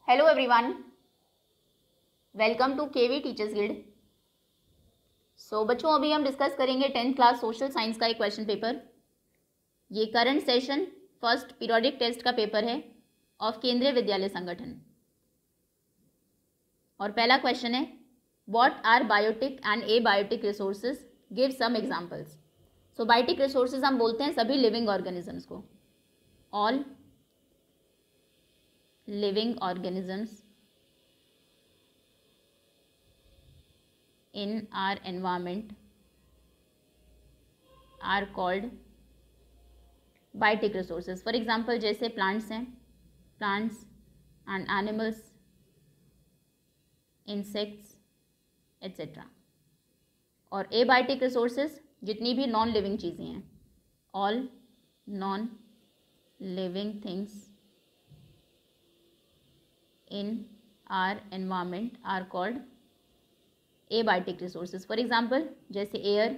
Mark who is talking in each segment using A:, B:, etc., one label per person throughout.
A: Hello everyone, welcome to KV teachers guild. So बच्चों, अभी हम डिस्कस करेंगे 10th क्लास सोशल साइंस का एक क्वेश्चन पेपर। ये current session first periodic test का पेपर है ऑफ केंद्रीय विद्यालय संगठन। और पहला क्वेश्चन है, what are biotic and abiotic resources, give some examples. So biotic resources हम बोलते हैं सभी लिविंग ऑर्गेनिजम्स को, all living organisms in our environment are called biotic resources. For example, जैसे plants हैं, plants and animals, insects etc. और abiotic resources जितनी भी नॉन लिविंग चीज़ें हैं, all non living things in our environment are called abiotic resources. For example, जैसे air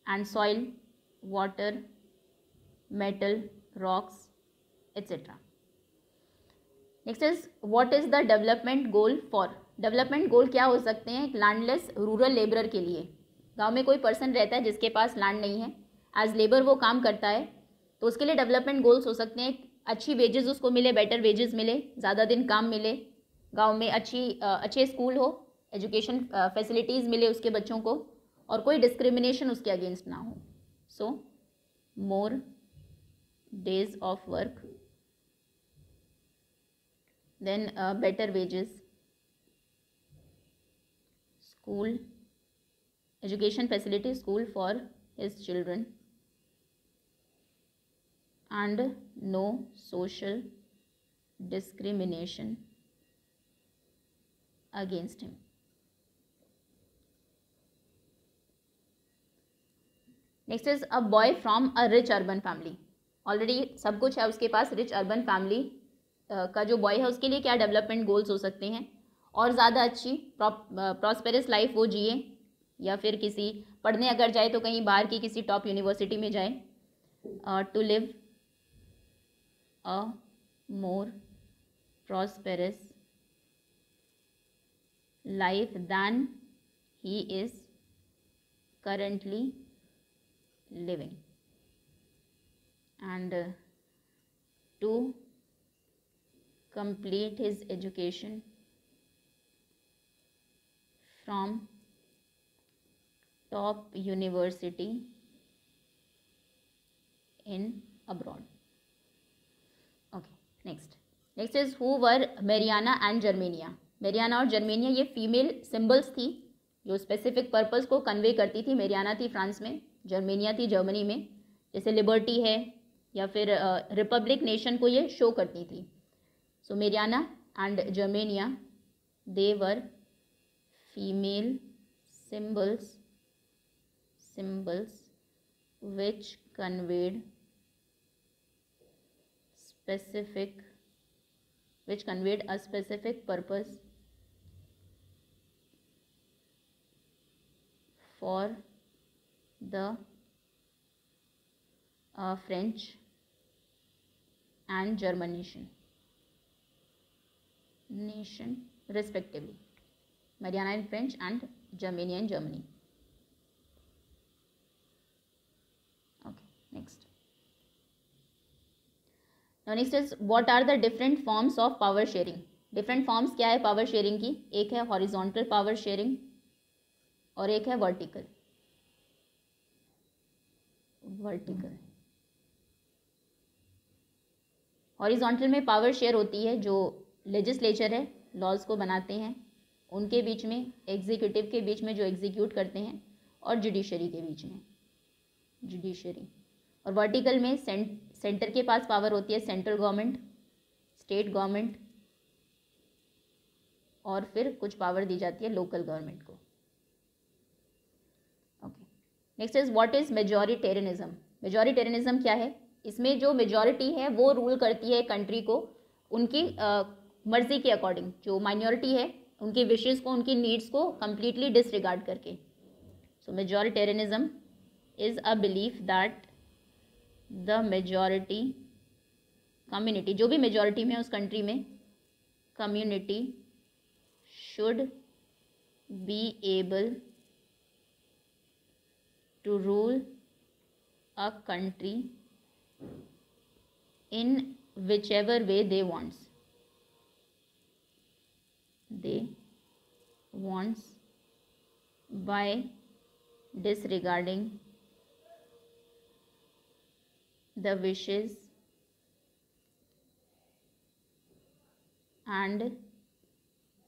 A: and soil, water, metal, rocks etc. Next is, what is the development goal for? Development goal क्या हो सकते हैं landless rural labourer के लिए? गांव में कोई पर्सन रहता है जिसके पास लैंड नहीं है, एज लेबर वो काम करता है, तो उसके लिए डेवलपमेंट गोल्स हो सकते हैं अच्छी वेजेस उसको मिले, बेटर वेजेस मिले, ज़्यादा दिन काम मिले, गांव में अच्छे स्कूल हो, एजुकेशन फैसिलिटीज़ मिले उसके बच्चों को, और कोई डिस्क्रिमिनेशन उसके अगेंस्ट ना हो। So more days of work, then better wages, school education facility, school for his children, and no social discrimination against him. Next is, a boy from a rich urban family. Already सब कुछ है उसके पास, rich urban family का जो boy है उसके लिए क्या डेवलपमेंट गोल्स हो सकते हैं? और ज़्यादा अच्छी प्रॉस्पेरस लाइफ वो जिए, या फिर किसी पढ़ने अगर जाए तो कहीं बाहर की किसी टॉप यूनिवर्सिटी में जाए, to live a more prosperous life than he is currently living, and to complete his education from top university in abroad. Next is, who were Mariana and Germania. Mariana और Germania ये female symbols थी जो specific purpose को convey करती थी। Mariana थी France में, Germania थी जर्मनी में, जैसे लिबर्टी है या फिर रिपब्लिक नेशन को ये शो करती थी। So Marianne and Germania, they were female symbols which conveyed a specific purpose for the French and German nation respectively. Mariana in French and Germania in Germany. Okay, next. Next is, what are the different forms of power sharing. Different forms क्या है power sharing की? एक है horizontal power sharing और एक है vertical. Horizontal में power share होती है जो लेजिस्लेचर है, लॉज को बनाते हैं, उनके बीच में, एग्जीक्यूटिव के बीच में जो एग्जीक्यूट करते हैं, और जुडिशरी के बीच में, जुडिशरी। और वर्टिकल में सेंटर के पास पावर होती है, सेंट्रल गवर्नमेंट, स्टेट गवर्नमेंट, और फिर कुछ पावर दी जाती है लोकल गवर्नमेंट को। Okay, next is, what is majoritarianism. Majoritarianism क्या है? इसमें जो मेजॉरिटी है वो रूल करती है कंट्री को उनकी मर्जी के अकॉर्डिंग, जो माइनॉरिटी है उनकी विशेस को, उनकी नीड्स को कंप्लीटली डिसरिगार्ड करके। So majoritarianism is a belief that the majority community, जो भी मेजॉरिटी में है उस कंट्री में, community should be able to rule a country in whichever way they wants by disregarding the wishes and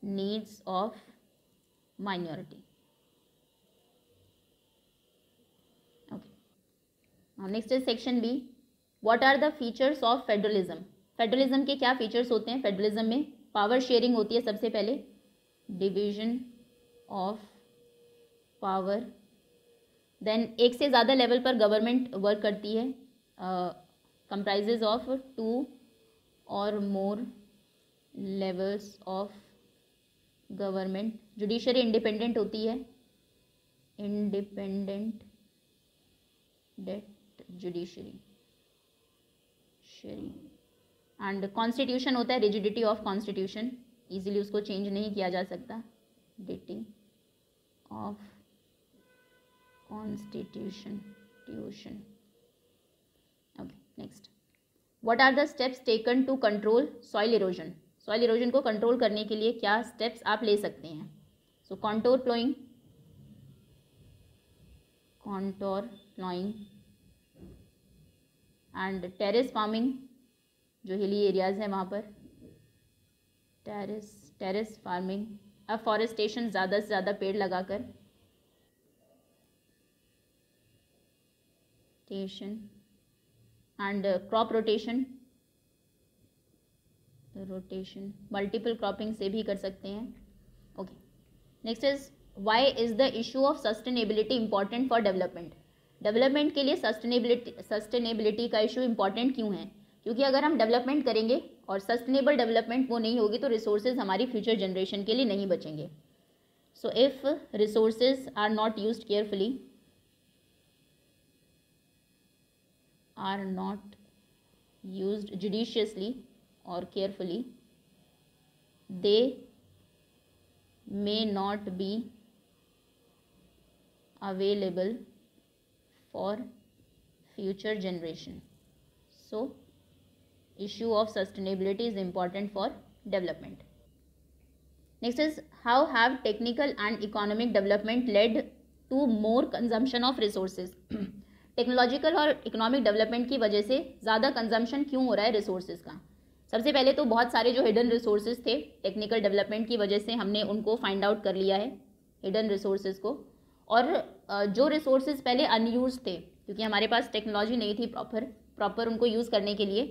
A: needs of minority. Okay. Now next is section B. What are the features of federalism? Federalism के क्या features होते हैं? Federalism में power sharing होती है सबसे पहले, division of power, then एक से ज़्यादा लेवल पर गवर्नमेंट वर्क करती है, comprises of 2 or more levels of government, judiciary independent होती है, इंडिपेंडेंट जुडिशरी, एंड कॉन्स्टिट्यूशन होता है, रिजिडिटी ऑफ कॉन्स्टिट्यूशन, इजीली उसको चेंज नहीं किया जा सकता, डिटी of constitution. Okay next, what are the steps taken to control soil erosion? Soil erosion को कंट्रोल करने के लिए क्या स्टेप्स आप ले सकते हैं? So contour ploughing and terrace farming, जो हिली एरियाज हैं वहाँ पर टेरेस फार्मिंग, अफॉरेस्टेशन, ज़्यादा से ज़्यादा पेड़ लगाकर, and crop rotation, multiple cropping से भी कर सकते हैं. Okay next is, why is the issue of sustainability important for development? Development के लिए सस्टेनेबिलिटी का इशू इंपॉर्टेंट क्यों है? क्योंकि अगर हम डेवलपमेंट करेंगे और सस्टेनेबल डेवलपमेंट वो नहीं होगी तो रिसोर्सेज हमारी फ्यूचर जनरेशन के लिए नहीं बचेंगे. So if resources are not used carefully, are not used judiciously or carefully, they may not be available for future generation. So issue of sustainability is important for development. Next is, how have technical and economic development led to more consumption of resources? Technological और economic development की वजह से ज़्यादा consumption क्यों हो रहा है resources का? सबसे पहले तो बहुत सारे जो हिडन रिसोर्सेज थे, टेक्निकल डेवलपमेंट की वजह से हमने उनको फाइंड आउट कर लिया है, हिडन रिसोर्सेज को. और जो रिसोर्सेज पहले अनयूज थे, क्योंकि हमारे पास टेक्नोलॉजी नहीं थी प्रॉपर उनको यूज़ करने के लिए,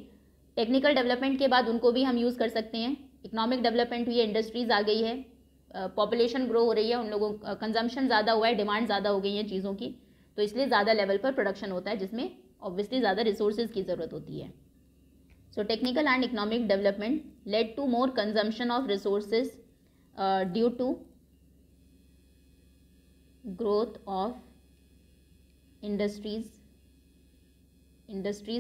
A: टेक्निकल डेवलपमेंट के बाद उनको भी हम यूज़ कर सकते हैं. इकोनॉमिक डेवलपमेंट हुई है, इंडस्ट्रीज़ आ गई है, पॉपुलेशन ग्रो हो रही है, उन लोगों कंजम्पशन ज़्यादा हुआ है, डिमांड ज़्यादा हो गई है चीज़ों की, तो इसलिए ज़्यादा लेवल पर प्रोडक्शन होता है जिसमें ऑब्वियसली ज़्यादा रिसोर्सेज की ज़रूरत होती है. So technical and economic development led to more consumption of resources due to growth of industries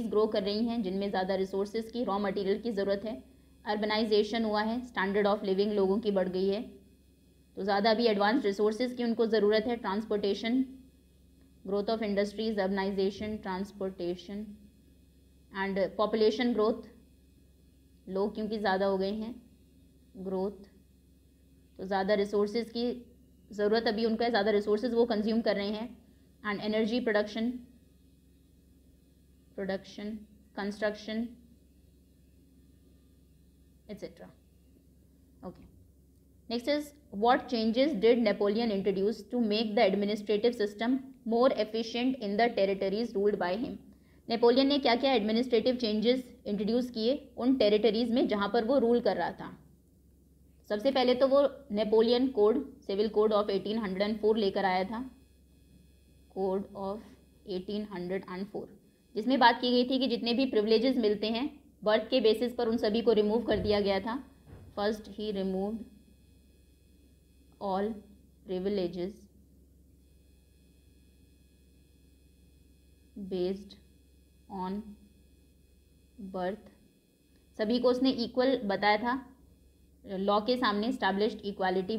A: grow कर रही हैं जिनमें ज़्यादा रिसोर्सेज की, रॉ मटेरियल की ज़रूरत है. अर्बनाइजेशन हुआ है, स्टैंडर्ड ऑफ लिविंग लोगों की बढ़ गई है, तो ज़्यादा भी एडवांस रिसोर्सेज की उनको ज़रूरत है. Transportation, growth of industries, urbanisation, transportation and population growth, लोग क्योंकि ज़्यादा हो गए हैं, ग्रोथ, तो ज़्यादा रिसोर्सेज की ज़रूरत अभी उनको है, ज़्यादा रिसोर्सेज वो कंज्यूम कर रहे हैं. And energy production, construction etc. Okay. Next is, what changes did Napoleon introduce to make the administrative system more efficient in the territories ruled by him? Napoleon ने क्या क्या एडमिनिस्ट्रेटिव चेंजेस इंट्रोड्यूस किए उन territories में जहाँ पर वो rule कर रहा था? सबसे पहले तो वो Napoleon code, civil code of 1804 लेकर आया था, कोड ऑफ 1804, जिसमें बात की गई थी कि जितने भी प्रिविलेजेस मिलते हैं बर्थ के बेसिस पर उन सभी को रिमूव कर दिया गया था. फर्स्ट ही removed all privileges based on birth. सभी को उसने इक्वल बताया था, लॉ के सामने, established equality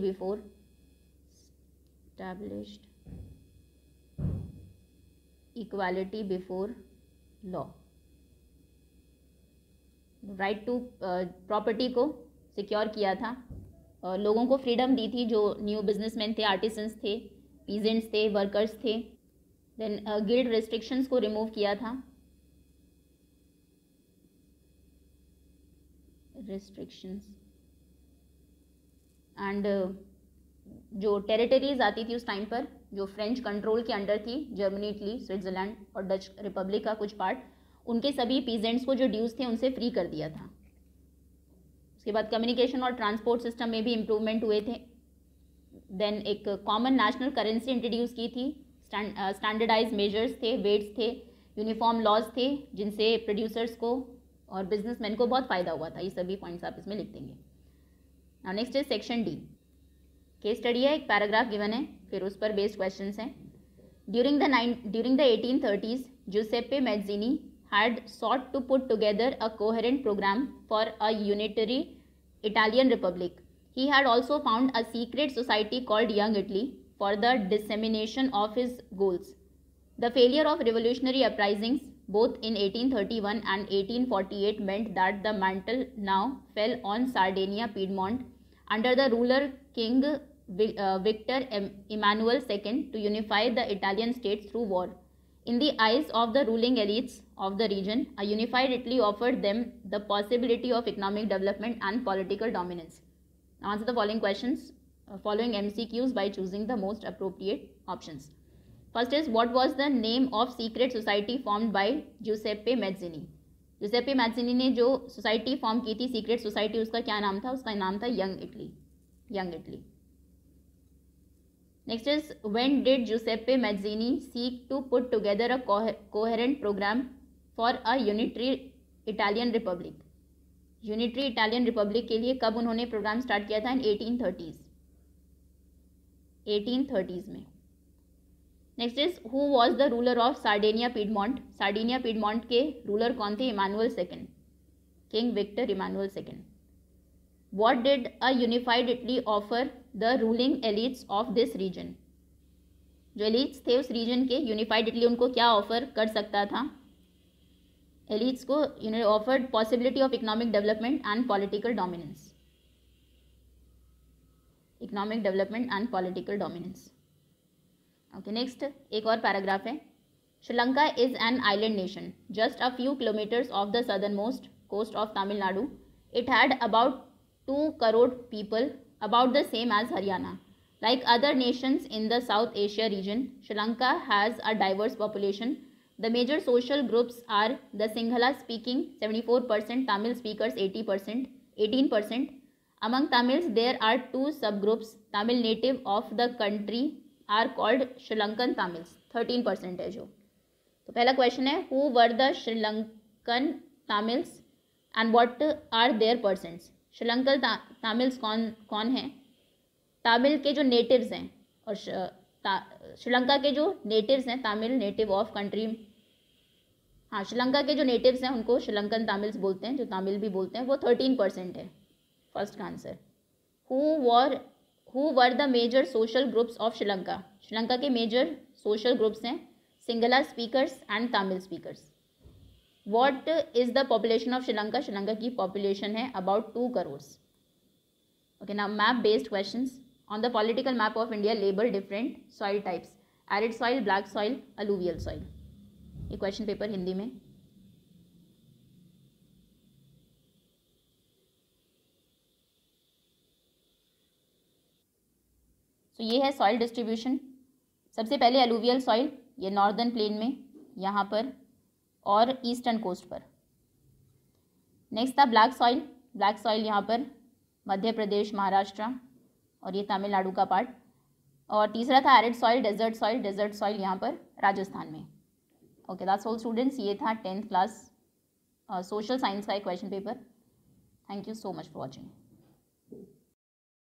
A: before law. Right to property को सिक्योर किया था, लोगों को फ्रीडम दी थी जो न्यू बिजनेसमैन थे, आर्टिसंस थे, पीजेंट्स थे, वर्कर्स थे। देन गिल्ड रेस्ट्रिक्शंस को रिमूव किया था, रेस्ट्रिक्शंस। एंड जो टेरिटरीज आती थी उस टाइम पर, जो फ्रेंच कंट्रोल के अंडर थी, जर्मनी, इटली, स्विट्जरलैंड और डच रिपब्लिक का कुछ पार्ट, उनके सभी पीजेंट्स को जो ड्यूज थे उनसे फ्री कर दिया था। उसके बाद कम्युनिकेशन और ट्रांसपोर्ट सिस्टम में भी इम्प्रूवमेंट हुए थे। देन एक कॉमन नेशनल करेंसी इंट्रोड्यूस की थी, स्टैंडर्डाइज मेजर्स थे, वेट्स थे, यूनिफॉर्म लॉज थे, जिनसे प्रोड्यूसर्स को और बिजनेसमैन को बहुत फ़ायदा हुआ था। ये सभी पॉइंट्स आप इसमें लिख देंगे। Now next is section D, case study है, एक पैराग्राफ गिवन है, फिर उस पर बेस्ड क्वेश्चंस हैं। During the 1830s, Giuseppe Mazzini had sought to put together a coherent program for a unitary Italian republic. He had also found a secret society called Young Italy for the dissemination of his goals. The failure of revolutionary uprisings both in 1831 and 1848 meant that the mantle now fell on Sardinia Piedmont under the ruler King Victor Emmanuel II to unify the Italian states through war. In the eyes of the ruling elites of the region, a unified Italy offered them the possibility of economic development and political dominance. Now answer the following questions, following MCQs by choosing the most appropriate options. First is, what was the name of secret society formed by Giuseppe Mazzini? Giuseppe Mazzini ने जो society form की थी, secret society, उसका क्या नाम था? उसका नाम था young Italy, young Italy. Next is, when did Giuseppe Mazzini seek to put together a coherent program for a unitary Italian republic? Unitary Italian Republic के लिए कब उन्होंने प्रोग्राम स्टार्ट किया था? इन 1830s में। Next is, who was the ruler of Sardinia Piedmont? Sardinia Piedmont के ruler कौन थे? Emmanuel second, king Victor Emmanuel second. What did a unified Italy offer the ruling elites of this region? जो elites थे उस reason के, unified Italy उनको क्या offer कर सकता था? elites को offered possibility of economic development and political dominance, economic development and political dominance. Okay, next एक और पैराग्राफ है। Sri Lanka is an island nation just a few kilometres off the southernmost coast of Tamil Nadu. It had about 2 crore people, about the same as Haryana. Like other nations in the South Asia region, Sri Lanka has a diverse population. The major social groups are the Sinhala speaking 74%, Tamil speakers 18%. Among Tamils, there are 2 subgroups. Tamil native of the country are called Sri Lankan Tamils, 13% है जो. तो पहला question है, who were the Sri Lankan Tamils and what are their percents? Sri Lankan तामिल्स कौन हैं? तामिल के जो natives हैं, और श्रीलंका के जो नेटिव्स हैं, तामिल नेटिव ऑफ कंट्री, हाँ, श्रीलंका के जो नेटिव्स हैं उनको श्रीलंकन तामिल्स बोलते हैं, जो तामिल भी बोलते हैं, वो 13% है। फर्स्ट का answer. Who were the major social groups of Sri Lanka? Sri Lanka के मेजर सोशल ग्रुप्स हैं Sinhala speakers and Tamil speakers. What is the population of Sri Lanka? Sri Lanka की पॉपुलेशन है about 2 crores. Okay, now map based questions. On the political map of India, label different soil types: arid soil, black soil, alluvial soil. ये question paper Hindi में। तो ये है soil distribution. सबसे पहले alluvial soil, ये नॉर्दर्न प्लेन में यहाँ पर और ईस्टर्न कोस्ट पर। नेक्स्ट था ब्लैक सॉइल। ब्लैक सॉइल यहाँ पर मध्य प्रदेश, महाराष्ट्र और ये तमिलनाडु का पार्ट। और तीसरा था arid soil, desert soil. Desert soil यहाँ पर राजस्थान में। Okay, that's all students. ये था 10th क्लास सोशल साइंस का एक question paper. Thank you so much for watching.